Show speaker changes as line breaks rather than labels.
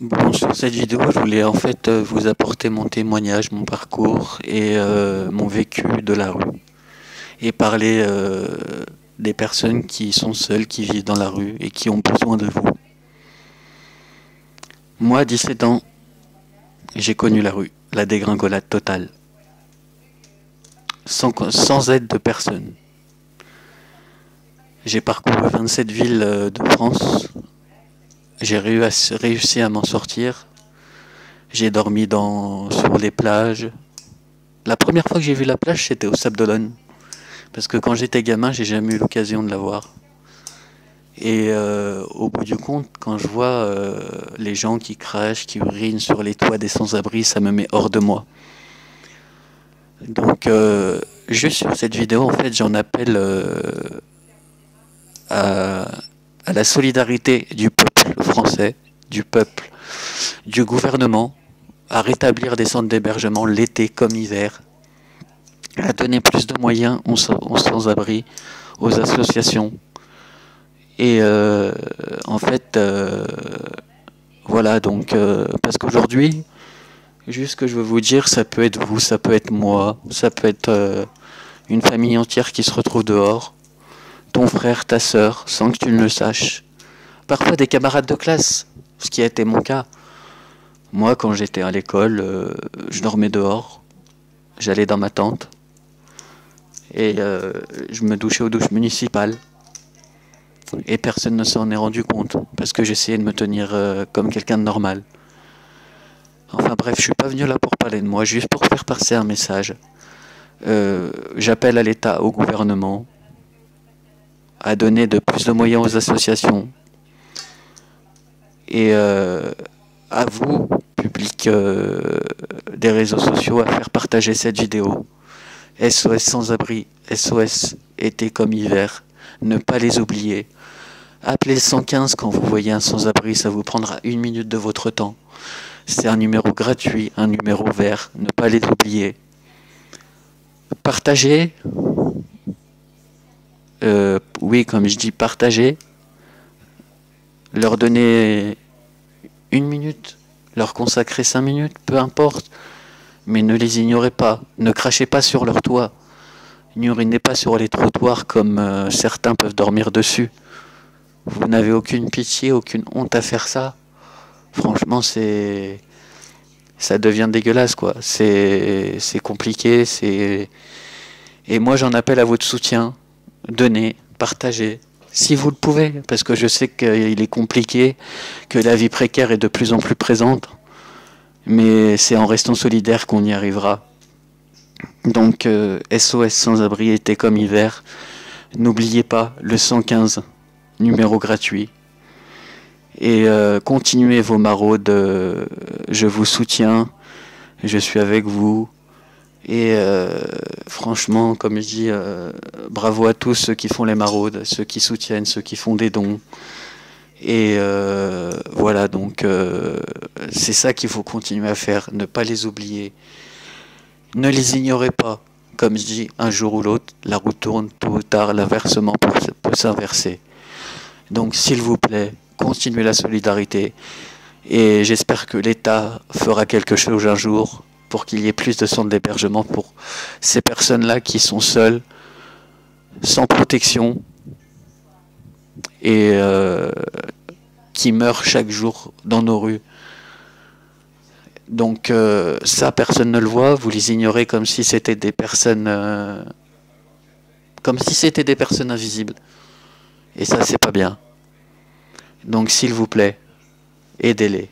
Bon, sur cette vidéo, je voulais en fait vous apporter mon témoignage, mon parcours et mon vécu de la rue. Et parler des personnes qui sont seules, qui vivent dans la rue et qui ont besoin de vous. Moi, à 17 ans, j'ai connu la rue, la dégringolade totale, sans aide de personne. J'ai parcouru 27 villes de France, j'ai réussi à m'en sortir, j'ai dormi sur les plages. La première fois que j'ai vu la plage, c'était au Sable d'Olonne. Parce que quand j'étais gamin, j'ai jamais eu l'occasion de la voir. Et au bout du compte, quand je vois les gens qui crachent, qui urinent sur les toits des sans-abri, ça me met hors de moi. Donc, juste sur cette vidéo, en fait, j'en appelle à, à la solidarité du peuple français, du peuple, du gouvernement, à rétablir des centres d'hébergement l'été comme l'hiver, à donner plus de moyens aux sans-abri, aux associations. Et en fait, voilà, donc, parce qu'aujourd'hui, juste ce que je veux vous dire, ça peut être vous, ça peut être moi, ça peut être une famille entière qui se retrouve dehors, ton frère, ta sœur, sans que tu ne le saches. Parfois des camarades de classe, ce qui a été mon cas. Moi, quand j'étais à l'école, je dormais dehors, j'allais dans ma tente, et je me douchais aux douches municipales. Et personne ne s'en est rendu compte, parce que j'essayais de me tenir comme quelqu'un de normal. Enfin bref, je suis pas venu là pour parler de moi, juste pour faire passer un message. J'appelle à l'État, au gouvernement, à donner de plus de moyens aux associations. Et à vous, public des réseaux sociaux, à faire partager cette vidéo. SOS sans-abri, SOS été comme hiver, ne pas les oublier. Appelez le 115 quand vous voyez un sans-abri, ça vous prendra 1 minute de votre temps. C'est un numéro gratuit, un numéro vert, ne pas les oublier. Partagez, oui, comme je dis, partagez, leur donner 1 minute, leur consacrer 5 minutes, peu importe, mais ne les ignorez pas, ne crachez pas sur leur toit, n'urinez pas sur les trottoirs comme certains peuvent dormir dessus. Vous n'avez aucune pitié, aucune honte à faire ça. Franchement, ça devient dégueulasse, quoi. C'est compliqué, et moi j'en appelle à votre soutien. Donnez, partagez, si vous le pouvez, parce que je sais qu'il est compliqué, que la vie précaire est de plus en plus présente, mais c'est en restant solidaire qu'on y arrivera. Donc SOS sans-abri été comme hiver, n'oubliez pas le 115, numéro gratuit, et continuez vos maraudes, je vous soutiens, je suis avec vous. Et franchement, comme je dis, bravo à tous ceux qui font les maraudes, ceux qui soutiennent, ceux qui font des dons. Et voilà, donc c'est ça qu'il faut continuer à faire, ne pas les oublier. Ne les ignorez pas. Comme je dis, un jour ou l'autre, la roue tourne, tôt ou tard, l'inversement peut s'inverser. Donc s'il vous plaît, continuez la solidarité. Et j'espère que l'État fera quelque chose un jour pour qu'il y ait plus de centres d'hébergement pour ces personnes-là qui sont seules, sans protection, et qui meurent chaque jour dans nos rues. Donc ça, personne ne le voit, vous les ignorez comme si c'était des personnes invisibles. Et ça, c'est pas bien. Donc s'il vous plaît, aidez-les.